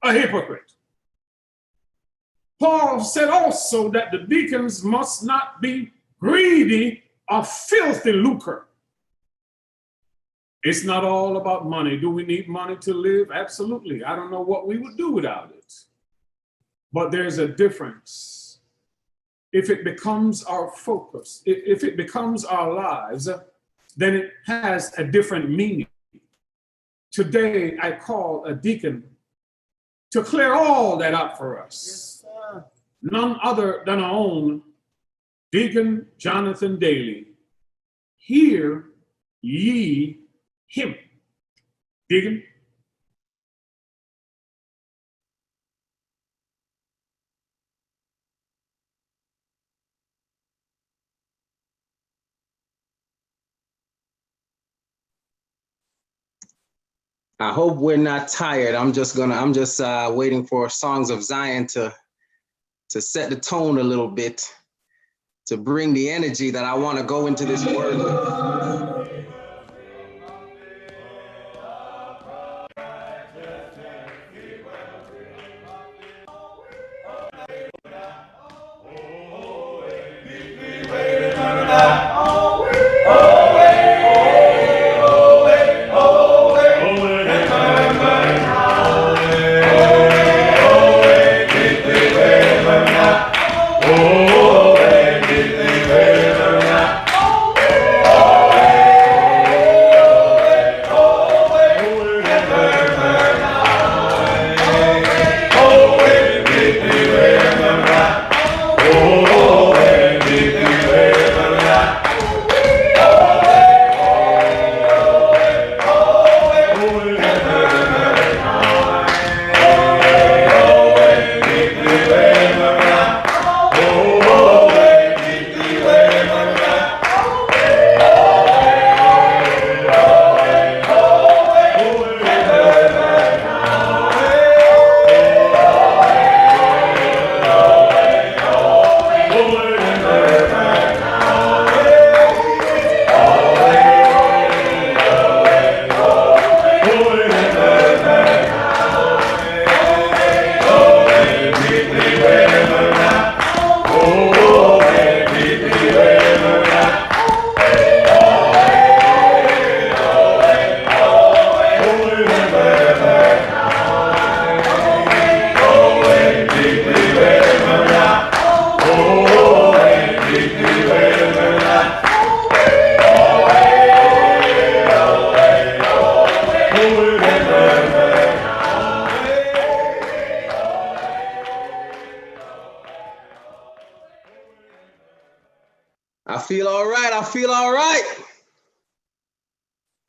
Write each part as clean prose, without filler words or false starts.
a hypocrite. Paul said also that the deacons must not be greedy of filthy lucre. It's not all about money. Do we need money to live? Absolutely. I don't know what we would do without it. But there's a difference. If it becomes our focus, if it becomes our lives, then it has a different meaning. Today, I call a deacon to clear all that up for us. Yes, sir. None other than our own Deacon Jonathan Daley. Hear ye him. Deacon. I hope we're not tired. I'm just waiting for Songs of Zion to set the tone a little bit, to bring the energy that I want to go into this word with.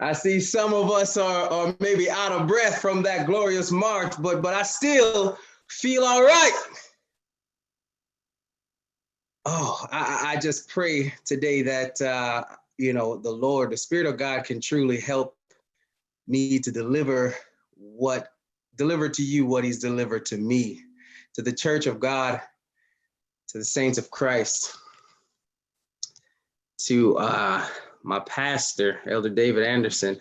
I see some of us are maybe out of breath from that glorious march, but I still feel all right. Oh, I just pray today that, the Lord, the Spirit of God can truly help me to deliver to you what he's delivered to me, to the church of God, to the saints of Christ, to my pastor, Elder David Anderson.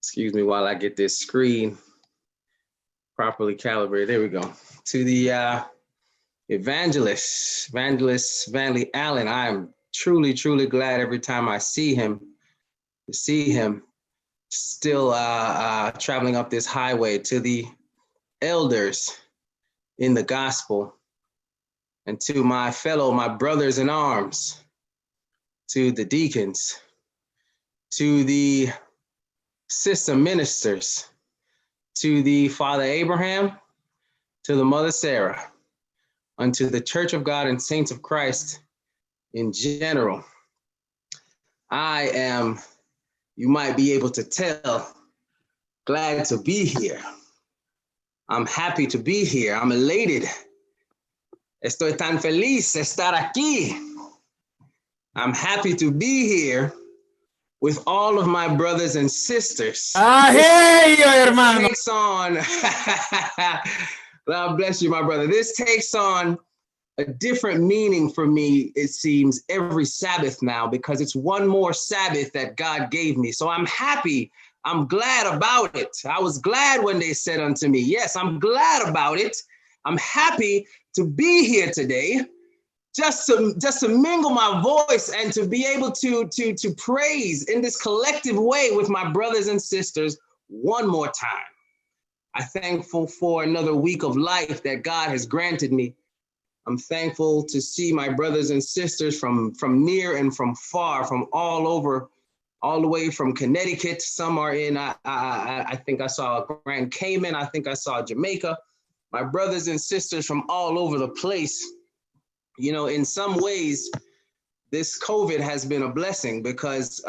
Excuse me while I get this screen properly calibrated. There we go. To the evangelist Vanley Allen. I am truly, truly glad every time I see him, to see him still traveling up this highway. To the elders in the gospel, and to my brothers in arms, to the deacons, to the sister ministers, to the Father Abraham, to the Mother Sarah, unto the Church of God and saints of Christ in general. I am, you might be able to tell, glad to be here. I'm happy to be here. I'm elated. Estoy tan feliz de estar aquí. I'm happy to be here with all of my brothers and sisters. Hey, hermano. Takes on, God bless you, my brother. This takes on a different meaning for me, it seems, every Sabbath now, because it's one more Sabbath that God gave me. So I'm happy. I'm glad about it. I was glad when they said unto me, yes, I'm glad about it. I'm happy to be here today, just to mingle my voice and to be able to praise in this collective way with my brothers and sisters one more time. I'm thankful for another week of life that God has granted me. I'm thankful to see my brothers and sisters from near and from far, from all over, all the way from Connecticut. Some are in, I think I saw Grand Cayman. I think I saw Jamaica. My brothers and sisters from all over the place. You know, in some ways, this COVID has been a blessing because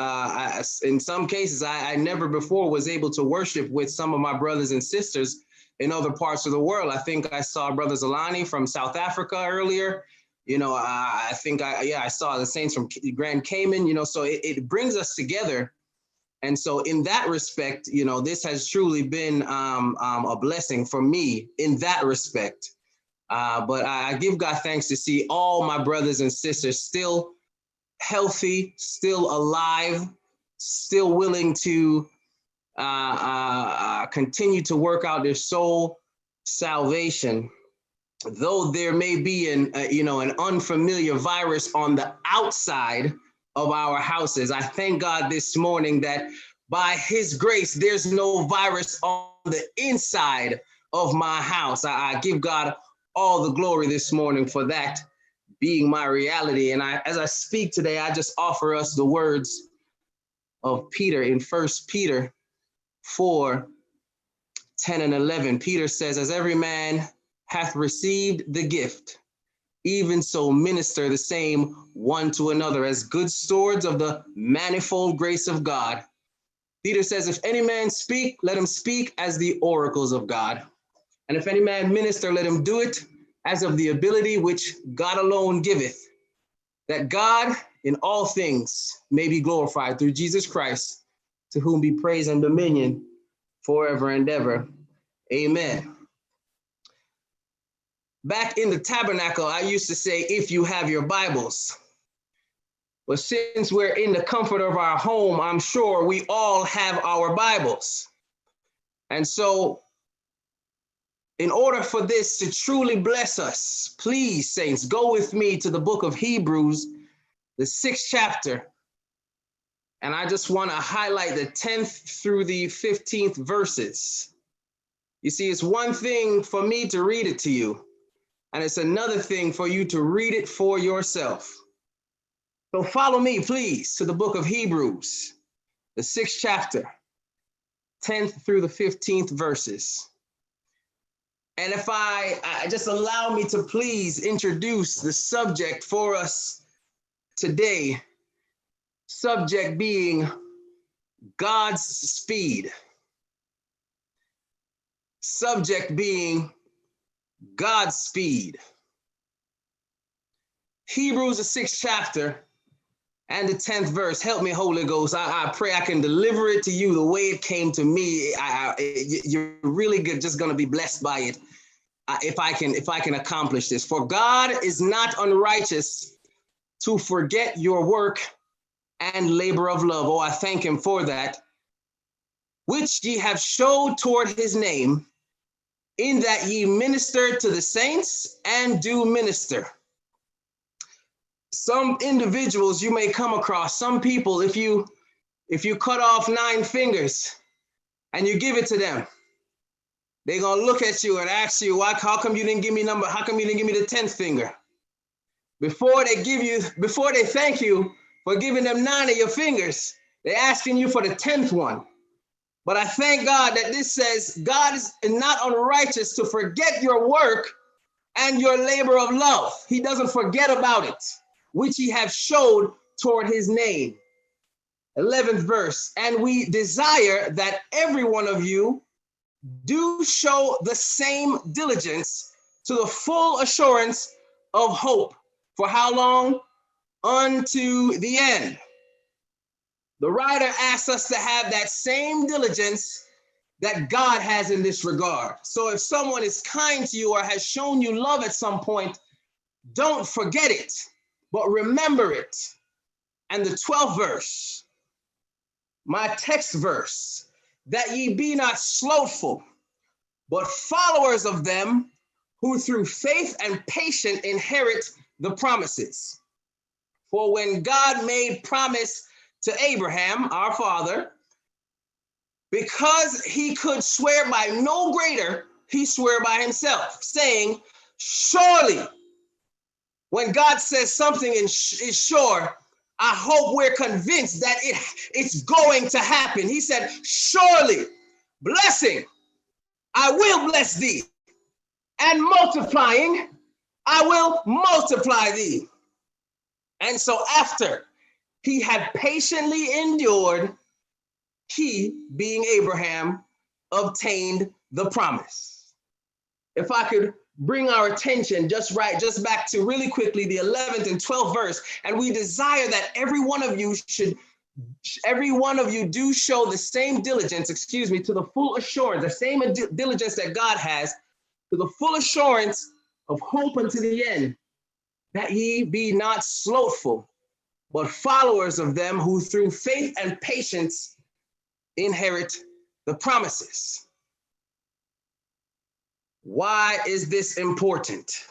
in some cases, I never before was able to worship with some of my brothers and sisters in other parts of the world. I think I saw Brother Zalani from South Africa earlier. You know, I think I saw the Saints from Grand Cayman, you know, so it brings us together. And so in that respect, you know, this has truly been a blessing for me in that respect. But I give God thanks to see all my brothers and sisters still healthy, still alive, still willing to continue to work out their soul salvation. Though there may be an unfamiliar virus on the outside of our houses, I thank God this morning that by his grace, there's no virus on the inside of my house. I give God all the glory this morning for that being my reality. And as I speak today, I just offer us the words of Peter in 1 Peter 4:10 and 11. Peter says, as every man hath received the gift, even so minister the same one to another as good stewards of the manifold grace of God. Peter says, if any man speak, let him speak as the oracles of God. And if any man minister, let him do it as of the ability which God alone giveth, that God in all things may be glorified through Jesus Christ, to whom be praise and dominion forever and ever. Amen. Back in the tabernacle, I used to say, if you have your Bibles. But since we're in the comfort of our home, I'm sure we all have our Bibles. And so in order for this to truly bless us, please, saints, go with me to the book of Hebrews, the 6th chapter. And I just want to highlight the 10th through the 15th verses. You see, it's one thing for me to read it to you, and it's another thing for you to read it for yourself. So follow me, please, to the book of Hebrews, the 6th chapter, 10th through the 15th verses. And if I just allow me to please introduce the subject for us today, subject being God's speed. Subject being Godspeed. Hebrews, the 6th chapter and the 10th verse. Help me, Holy Ghost. I pray I can deliver it to you the way it came to me. You're really good, just going to be blessed by it if I can accomplish this. For God is not unrighteous to forget your work and labor of love. Oh, I thank him for that, which ye have showed toward his name, in that ye minister to the saints and do minister. Some individuals you may come across, some people, if you cut off 9 fingers and you give it to them, they're going to look at you and ask you, how come you didn't give me the 10th finger? Before they thank you for giving them 9 of your fingers, they're asking you for the 10th one. But I thank God that this says God is not unrighteous to forget your work and your labor of love. He doesn't forget about it, which he have showed toward his name. 11th verse, and we desire that every one of you do show the same diligence to the full assurance of hope. For how long? Unto the end. The writer asks us to have that same diligence that God has in this regard. So if someone is kind to you or has shown you love at some point, Don't forget it, but remember it. And the 12th verse, my text verse, that ye be not slothful, but followers of them who through faith and patience inherit the promises. For when God made promise to Abraham, our father, because he could swear by no greater, he swore by himself, saying, surely, when God says something is sure, I hope we're convinced that it's going to happen. He said, surely, blessing, I will bless thee, and multiplying, I will multiply thee. And so after he had patiently endured, he, being Abraham, obtained the promise. If I could bring our attention just back to really quickly the 11th and 12th verse, and we desire that every one of you do show the same diligence, to the full assurance, the same diligence that God has, to the full assurance of hope unto the end, that ye be not slothful, but followers of them who through faith and patience inherit the promises. Why is this important?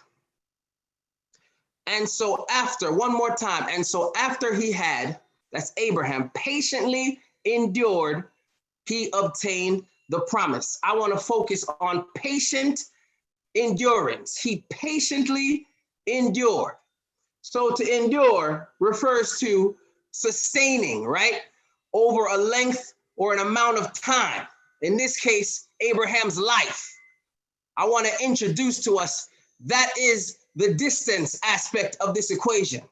And so after, one more time, and so after he had, that's Abraham, patiently endured, he obtained the promise. I want to focus on patient endurance. He patiently endured. So to endure refers to sustaining, right? Over a length or an amount of time. In this case, Abraham's life. I want to introduce to us, that is the distance aspect of this equation.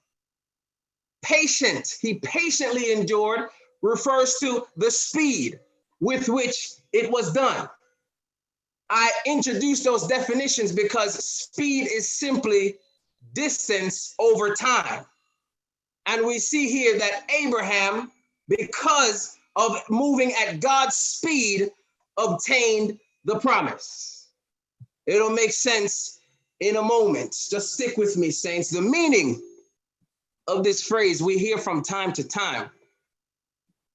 Patient, he patiently endured, refers to the speed with which it was done. I introduced those definitions because speed is simply distance over time. And we see here that Abraham, because of moving at God's speed, obtained the promise. It'll make sense in a moment. Just stick with me, saints. The meaning of this phrase we hear from time to time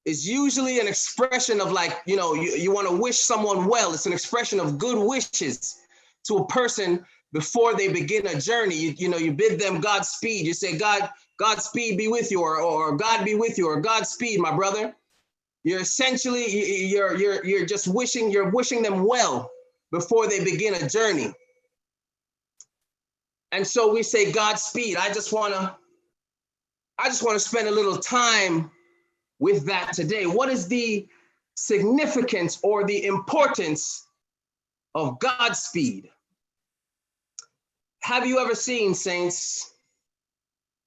is usually an expression of, like, you want to wish someone well. It's an expression of good wishes to a person before they begin a journey. You bid them Godspeed. You say, Godspeed be with you, or God be with you, or Godspeed, my brother. You're essentially, you're just wishing them well before they begin a journey. And so we say Godspeed. I just want to spend a little time with that today. What is the significance or the importance of Godspeed? Have you ever seen, saints,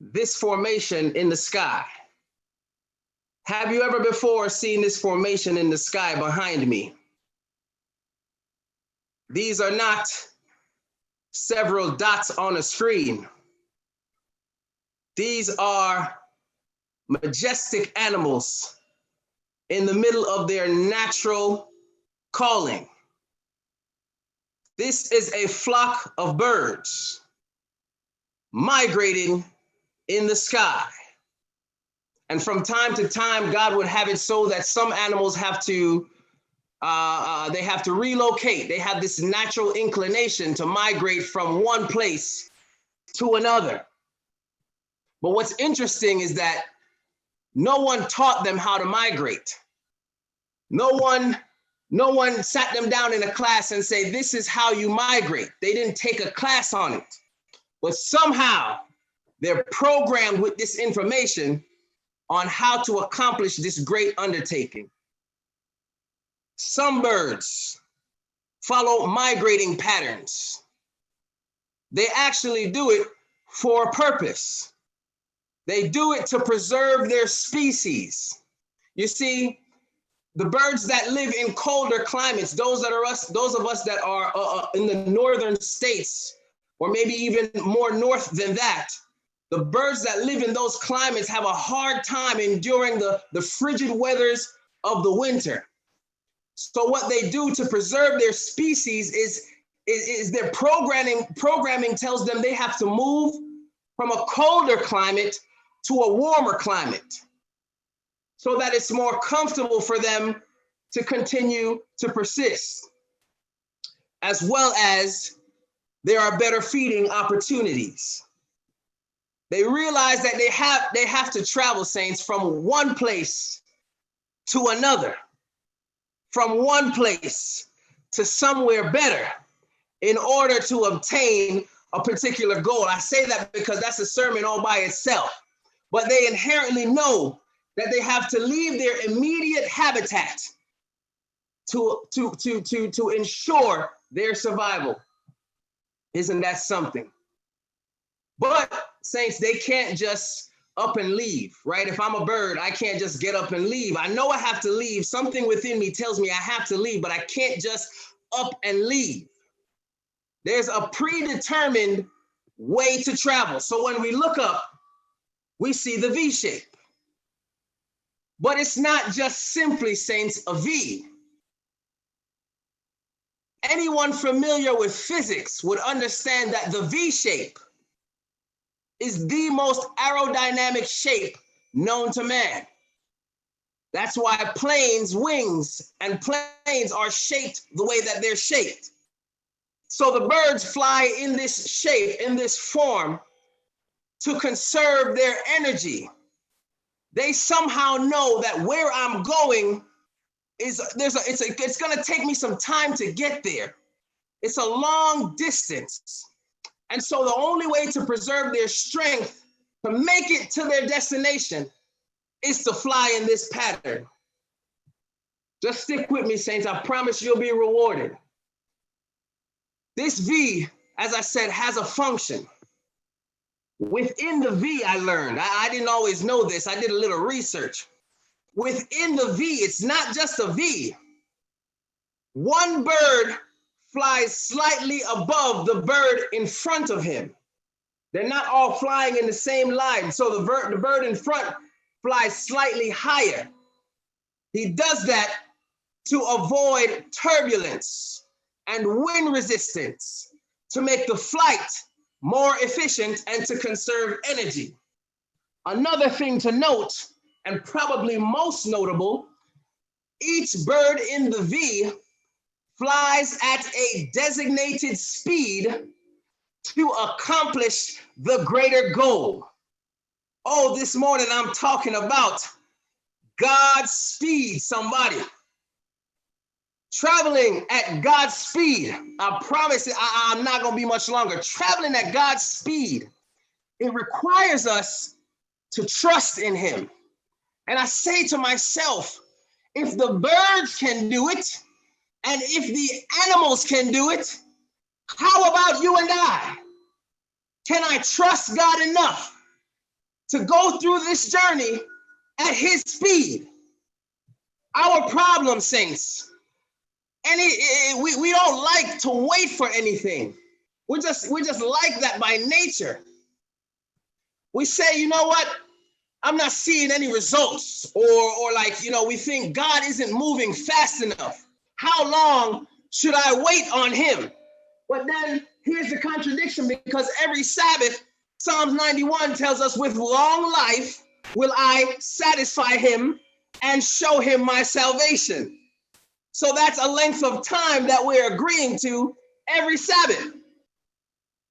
this formation in the sky? Have you ever before seen this formation in the sky behind me? These are not several dots on a screen. These are majestic animals in the middle of their natural calling. This is a flock of birds migrating in the sky. And from time to time, God would have it so that some animals have to relocate. They have this natural inclination to migrate from one place to another. But what's interesting is that no one taught them how to migrate. No one sat them down in a class and say, this is how you migrate. They didn't take a class on it. But somehow they're programmed with this information on how to accomplish this great undertaking. Some birds follow migrating patterns. They actually do it for a purpose. They do it to preserve their species. You see, the birds that live in colder climates, those of us that are in the northern states, or maybe even more north than that, the birds that live in those climates have a hard time enduring the frigid weathers of the winter. So what they do to preserve their species is their programming tells them they have to move from a colder climate to a warmer climate so that it's more comfortable for them to continue to persist, as well as there are better feeding opportunities. They realize that they have to travel, saints, from one place to another, from one place to somewhere better in order to obtain a particular goal. I say that because that's a sermon all by itself, but they inherently know that they have to leave their immediate habitat to ensure their survival. Isn't that something? But saints, they can't just up and leave, right? If I'm a bird, I can't just get up and leave. I know I have to leave. Something within me tells me I have to leave, but I can't just up and leave. There's a predetermined way to travel. So when we look up, we see the V shape. But it's not just simply, saints, a V. Anyone familiar with physics would understand that the V shape is the most aerodynamic shape known to man. That's why planes' wings and planes are shaped the way that they're shaped. So the birds fly in this shape, in this form, to conserve their energy. They somehow know that where I'm going it's going to take me some time to get there. It's a long distance. And so the only way to preserve their strength to make it to their destination is to fly in this pattern. Just stick with me, saints. I promise you'll be rewarded. This V, as I said, has a function. Within the V, I learned, I didn't always know this. I did a little research. Within the V, it's not just a V. One bird flies slightly above the bird in front of him. They're not all flying in the same line. So the bird in front flies slightly higher. He does that to avoid turbulence and wind resistance, to make the flight more efficient and to conserve energy. Another thing to note, and probably most notable, each bird in the V flies at a designated speed to accomplish the greater goal. Oh, this morning I'm talking about Godspeed, somebody. Traveling at God's speed. I promise I'm not going to be much longer. Traveling at God's speed, it requires us to trust in him. And I say to myself, if the birds can do it, and if the animals can do it, how about you and I? Can I trust God enough to go through this journey at his speed? Our problem, saints, we don't like to wait for anything. We're just like that by nature. We say, you know what? I'm not seeing any results, or like, we think God isn't moving fast enough. How long should I wait on him? But then here's the contradiction, because every Sabbath, Psalms 91 tells us, with long life will I satisfy him and show him my salvation. So that's a length of time that we're agreeing to every Sabbath.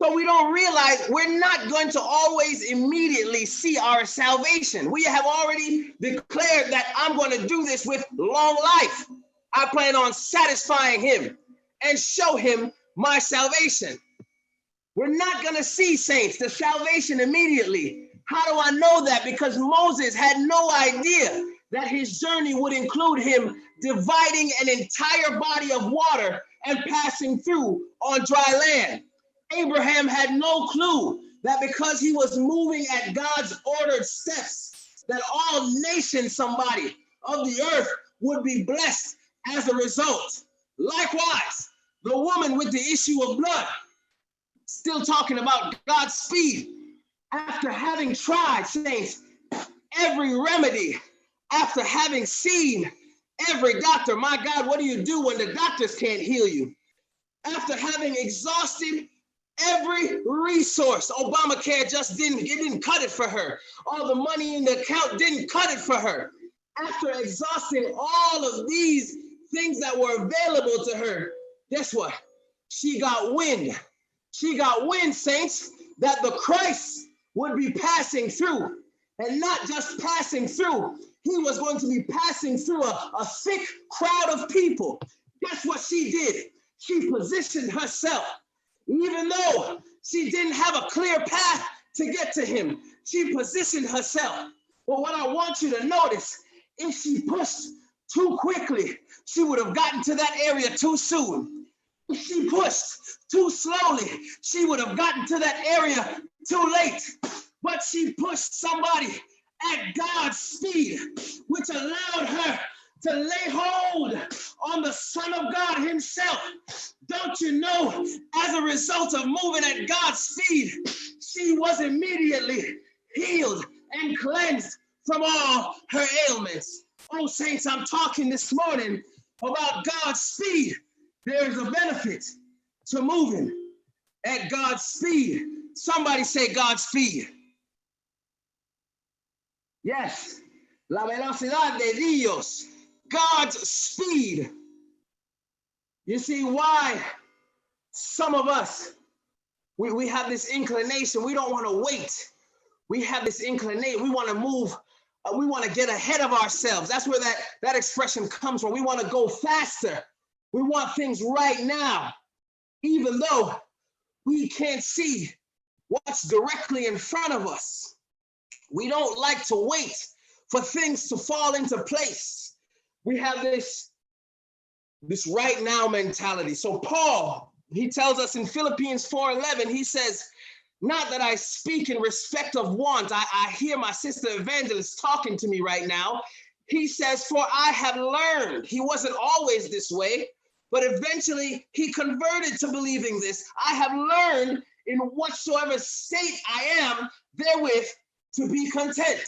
So we don't realize we're not going to always immediately see our salvation. We have already declared that I'm going to do this with long life. I plan on satisfying him and show him my salvation. We're not going to see, saints, the salvation immediately. How do I know that? Because Moses had no idea that his journey would include him dividing an entire body of water and passing through on dry land. Abraham had no clue that because he was moving at God's ordered steps, that all nations, somebody of the earth, would be blessed as a result. Likewise, the woman with the issue of blood, still talking about God's speed, after having tried, saints, every remedy, after having seen every doctor. My God, what do you do when the doctors can't heal you? After having exhausted Every resource, Obamacare just didn't cut it for her. All the money in the account didn't cut it for her. After exhausting all of these things that were available to her, guess what? She got wind. She got wind, saints, that the Christ would be passing through. And not just passing through, he was going to be passing through a thick crowd of people. Guess what she did? She positioned herself. Even though she didn't have a clear path to get to him, she positioned herself. But what I want you to notice, if she pushed too quickly, she would have gotten to that area too soon. If she pushed too slowly, she would have gotten to that area too late. But she pushed somebody at God's speed, which allowed her to lay hold on the Son of God himself. Don't you know, as a result of moving at God's speed, she was immediately healed and cleansed from all her ailments. Oh, saints, I'm talking this morning about God's speed. There is a benefit to moving at God's speed. Somebody say God's speed. Yes, la velocidad de Dios, God's speed. You see why some of us, we have this inclination, we don't want to wait. We have this inclination, we want to move, we want to get ahead of ourselves. That's where that expression comes from. We want to go faster. We want things right now, even though we can't see what's directly in front of us. We don't like to wait for things to fall into place. We have this right now mentality. So Paul, he tells us in Philippians 4:11, he says, not that I speak in respect of want. I hear my sister evangelist talking to me right now. He says, for I have learned. He wasn't always this way, but eventually he converted to believing this. I have learned in whatsoever state I am therewith to be content.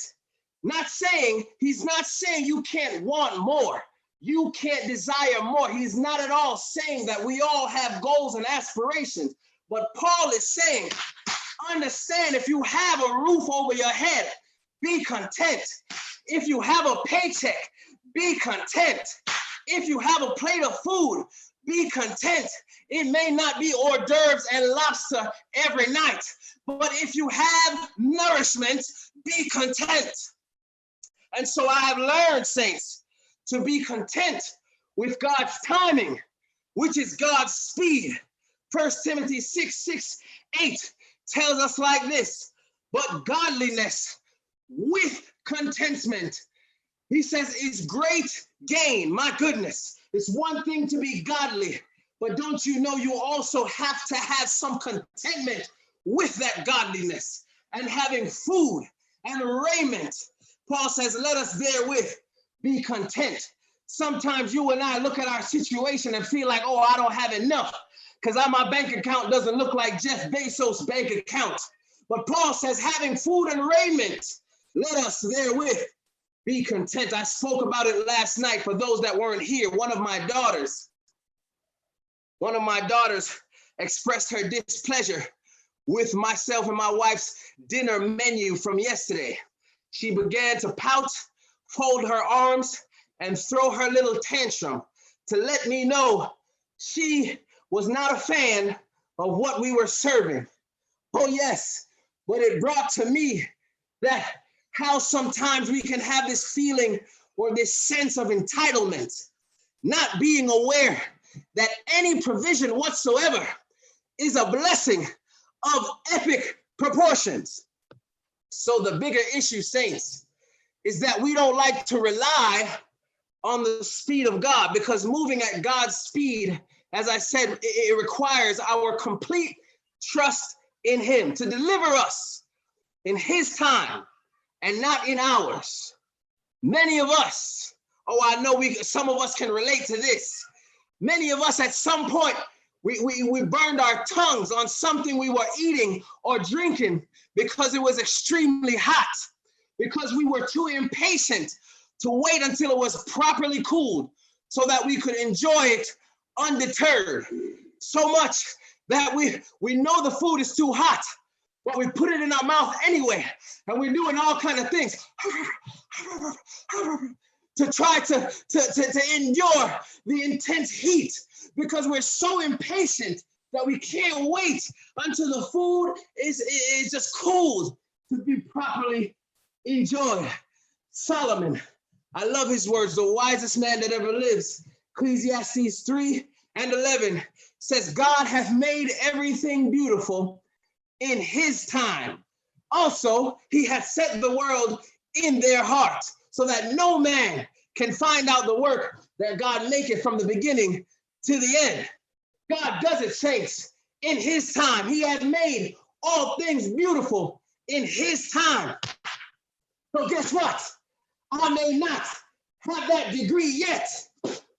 He's not saying you can't want more. You can't desire more. He's not at all saying that we all have goals and aspirations. But Paul is saying, understand, if you have a roof over your head, be content. If you have a paycheck, be content. If you have a plate of food, be content. It may not be hors d'oeuvres and lobster every night, but if you have nourishment, be content. And so I have learned, saints, to be content with God's timing, which is God's speed. 1 Timothy 6:8 tells us like this, but godliness with contentment, he says, is great gain. My goodness, it's one thing to be godly, but don't you know you also have to have some contentment with that godliness, and having food and raiment. Paul says, let us therewith be content. Sometimes you and I look at our situation and feel like, oh, I don't have enough because my bank account doesn't look like Jeff Bezos' bank account. But Paul says, having food and raiment, let us therewith be content. I spoke about it last night for those that weren't here. One of my daughters expressed her displeasure with myself and my wife's dinner menu from yesterday. She began to pout, fold her arms, and throw her little tantrum to let me know she was not a fan of what we were serving. Oh yes, but it brought to me that how sometimes we can have this feeling or this sense of entitlement, not being aware that any provision whatsoever is a blessing of epic proportions. So the bigger issue, saints, is that we don't like to rely on the speed of God, because moving at God's speed, as I said, it requires our complete trust in him to deliver us in his time and not in ours. Many of us, I know some of us can relate to this. Many of us at some point, we burned our tongues on something we were eating or drinking because it was extremely hot, because we were too impatient to wait until it was properly cooled so that we could enjoy it undeterred. So much that we know the food is too hot, but we put it in our mouth anyway, and we're doing all kind of things to try to endure the intense heat, because we're so impatient that we can't wait until the food is just cooled to be properly enjoyed. Solomon, I love his words, the wisest man that ever lives. Ecclesiastes 3:11 says, God hath made everything beautiful in his time. Also, he hath set the world in their heart, so that no man can find out the work that God maketh from the beginning to the end. God does it, saints, in his time. He has made all things beautiful in his time. So guess what? I may not have that degree yet,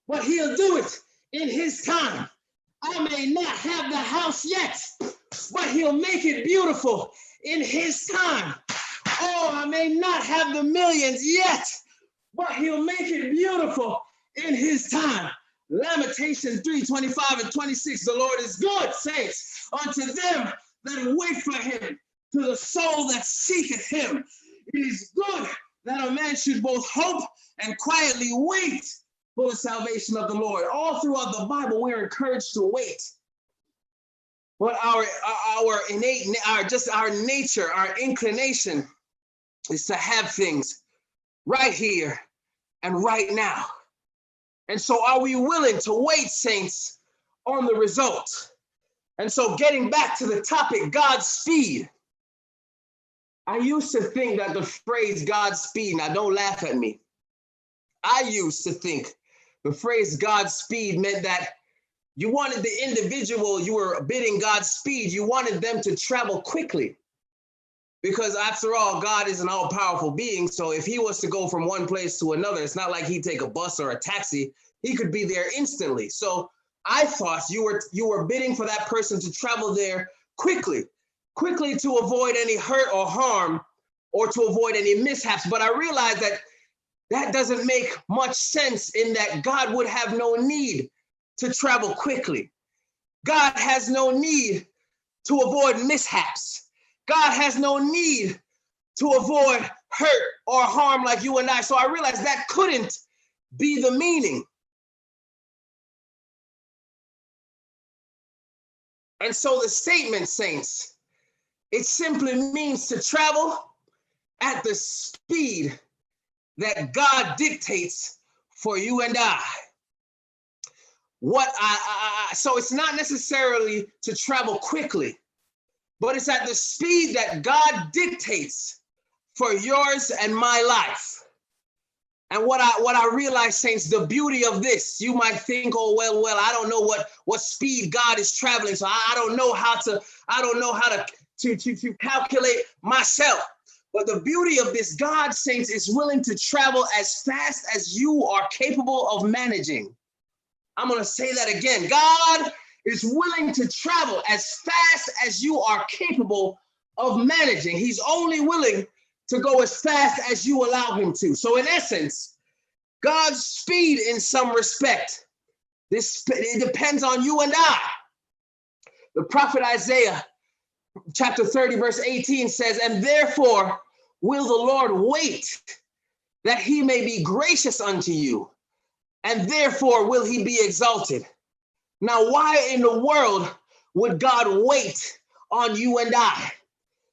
but he'll do it in his time. I may not have the house yet, but he'll make it beautiful in his time. Oh, I may not have the millions yet, but he'll make it beautiful in his time. Lamentations 3:25 and 26, the Lord is good, saints, unto them that wait for him, to the soul that seeketh him. It is good that a man should both hope and quietly wait for the salvation of the Lord. All throughout the Bible, we're encouraged to wait. But our innate, our nature, our inclination is to have things right here and right now. And so are we willing to wait, saints, on the result? And so getting back to the topic, Godspeed. I used to think that the phrase Godspeed, now don't laugh at me. I used to think the phrase Godspeed meant that you wanted the individual you were bidding Godspeed, you wanted them to travel quickly. Because after all, God is an all-powerful being. So if he was to go from one place to another, it's not like he'd take a bus or a taxi. He could be there instantly. So I thought you were bidding for that person to travel there quickly to avoid any hurt or harm, or to avoid any mishaps. But I realized that that doesn't make much sense, in that God would have no need to travel quickly. God has no need to avoid mishaps. God has no need to avoid hurt or harm like you and I. So I realized that couldn't be the meaning. And so the statement, saints, it simply means to travel at the speed that God dictates for you and I. So it's not necessarily to travel quickly, but it's at the speed that God dictates for yours and my life. And what I realize, saints, the beauty of this, you might think, oh, well, I don't know what speed God is traveling, so I don't know how to calculate myself. But the beauty of this, God, saints, is willing to travel as fast as you are capable of managing. I'm going to say that again. God is willing to travel as fast as you are capable of managing. He's only willing to go as fast as you allow him to. So in essence, God's speed, in some respect, it depends on you and I. The prophet Isaiah, chapter 30, verse 18 says, and therefore will the Lord wait, that he may be gracious unto you, and therefore will he be exalted. Now, why in the world would God wait on you and I?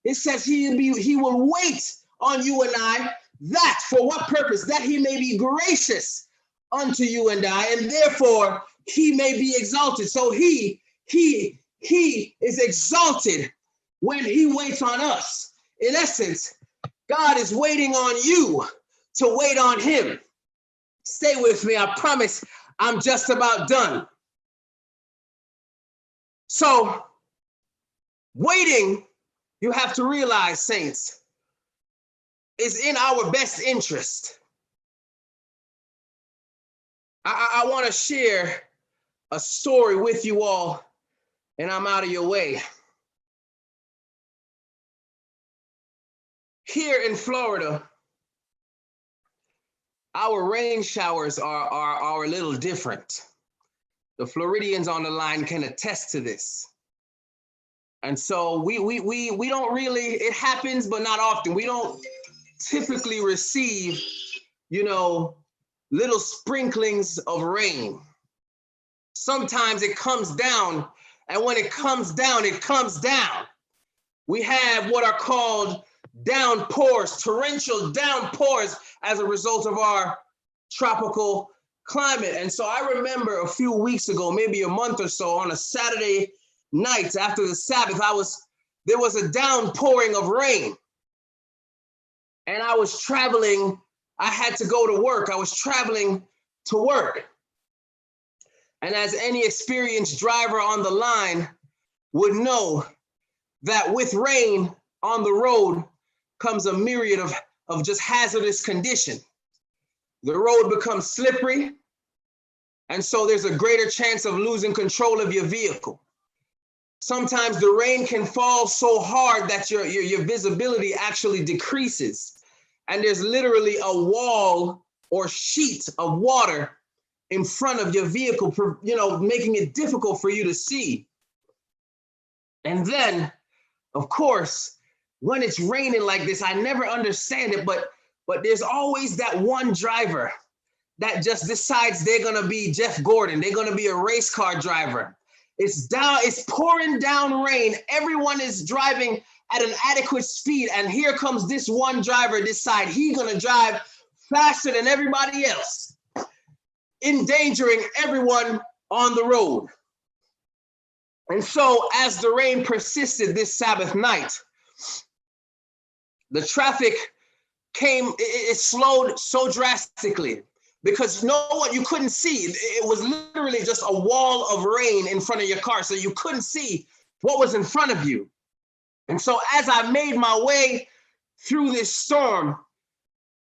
It says he will wait on you and I, that for what purpose? That he may be gracious unto you and I, and therefore he may be exalted. So he is exalted when he waits on us. In essence, God is waiting on you to wait on him. Stay with me. I promise I'm just about done. So waiting, you have to realize, saints, is in our best interest. I want to share a story with you all, and I'm out of your way. Here in Florida, our rain showers are a little different. The Floridians on the line can attest to this. And so we don't really, it happens, but not often. We don't typically receive, you know, little sprinklings of rain. Sometimes it comes down, and when it comes down, it comes down. We have what are called downpours, torrential downpours as a result of our tropical climate. And so I remember a few weeks ago, maybe a month or so, on a Saturday night after the Sabbath, there was a downpouring of rain. And I was traveling, I had to go to work. I was traveling to work. And as any experienced driver on the line would know, that with rain on the road comes a myriad of just hazardous condition. The road becomes slippery, and so there's a greater chance of losing control of your vehicle. Sometimes the rain can fall so hard that your visibility actually decreases, and there's literally a wall or sheet of water in front of your vehicle, you know, making it difficult for you to see. And then, of course, when it's raining like this, I never understand it, but there's always that one driver that just decides they're gonna be Jeff Gordon. They're gonna be a race car driver. It's pouring down rain. Everyone is driving at an adequate speed, and here comes this one driver decide he's gonna drive faster than everybody else, endangering everyone on the road. And so as the rain persisted this Sabbath night, the traffic it slowed so drastically because you couldn't see. It was literally just a wall of rain in front of your car, so you couldn't see what was in front of you. And so as I made my way through this storm,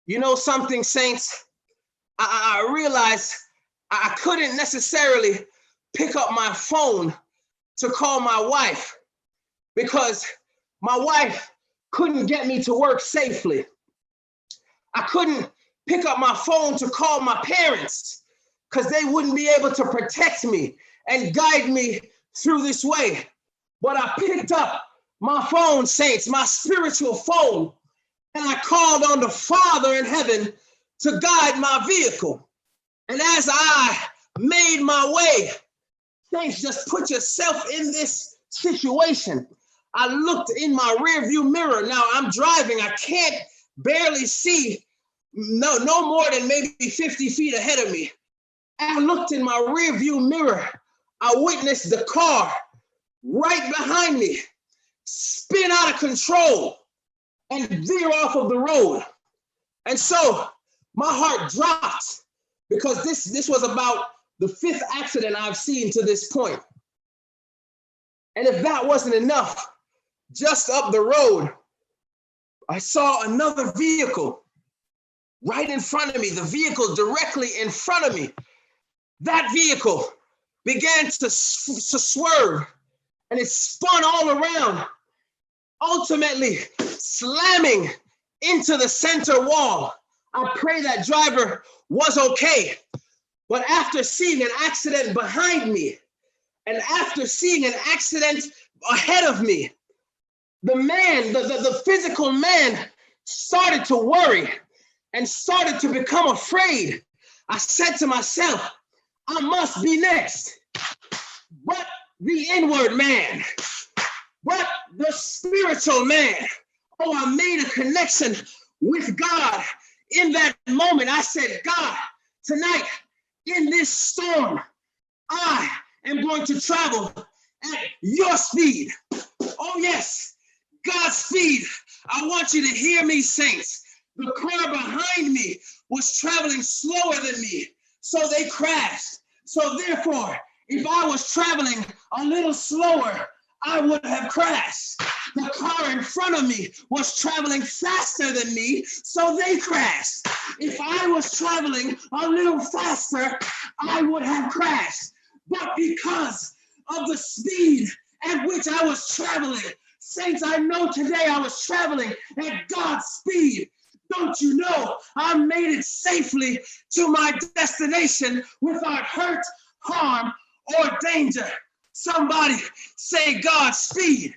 you know something, saints, I realized I couldn't necessarily pick up my phone to call my wife because my wife couldn't get me to work safely. I couldn't pick up my phone to call my parents because they wouldn't be able to protect me and guide me through this way. But I picked up my phone, saints, my spiritual phone, and I called on the Father in heaven to guide my vehicle. And as I made my way, saints, just put yourself in this situation. I looked in my rearview mirror. Now I'm driving. I can't barely see no more than maybe 50 feet ahead of me. I looked in my rearview mirror. I witnessed the car right behind me spin out of control and veer off of the road. And so my heart dropped because this was about the 5th accident I've seen to this point. And if that wasn't enough, just up the road, I saw another vehicle right in front of me, the vehicle directly in front of me. That vehicle began to swerve, and it spun all around, ultimately slamming into the center wall. I pray that driver was okay. But after seeing an accident behind me, and after seeing an accident ahead of me, the man, the physical man, started to worry and started to become afraid. I said to myself, I must be next. But the inward man, but the spiritual man. Oh, I made a connection with God in that moment. I said, God, tonight in this storm, I am going to travel at your speed. Oh, yes, Godspeed. I want you to hear me, saints. The car behind me was traveling slower than me, so they crashed. So therefore, if I was traveling a little slower, I would have crashed. The car in front of me was traveling faster than me, so they crashed. If I was traveling a little faster, I would have crashed. But because of the speed at which I was traveling, saints, I know today I was traveling at God's speed. Don't you know I made it safely to my destination without hurt, harm, or danger? Somebody say Godspeed.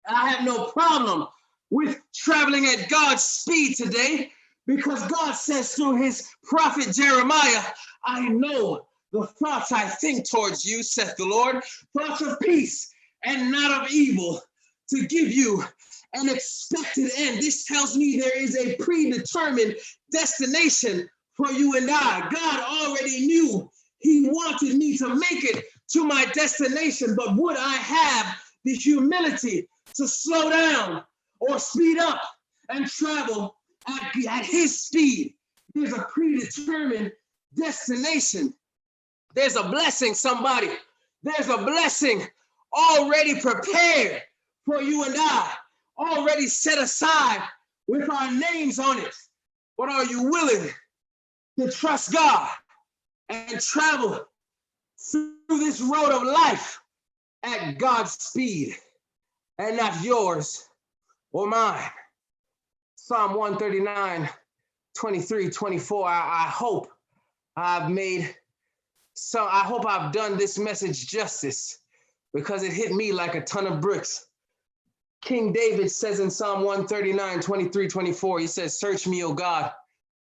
I have no problem with traveling at God's speed today, because God says through his prophet Jeremiah, I know the thoughts I think towards you, saith the Lord, thoughts of peace and not of evil, to give you an expected end. This tells me there is a predetermined destination for you and I. God already knew he wanted me to make it to my destination, but would I have the humility to slow down or speed up and travel at his speed? There's a predetermined destination. There's a blessing, somebody. There's a blessing already prepared for you and I, already set aside with our names on it. But are you willing to trust God and travel through this road of life at God's speed and not yours or mine? Psalm 139, 23, 24. I hope I've done this message justice, because it hit me like a ton of bricks. King David says in Psalm 139, 23, 24, he says, search me, O God,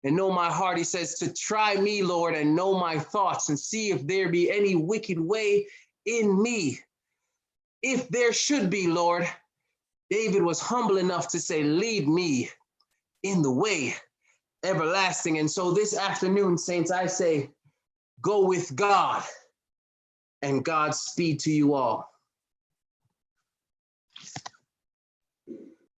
and know my heart. He says, to try me, Lord, and know my thoughts, and see if there be any wicked way in me. If there should be, Lord, David was humble enough to say, lead me in the way everlasting. And so this afternoon, saints, I say, go with God, and Godspeed to you all.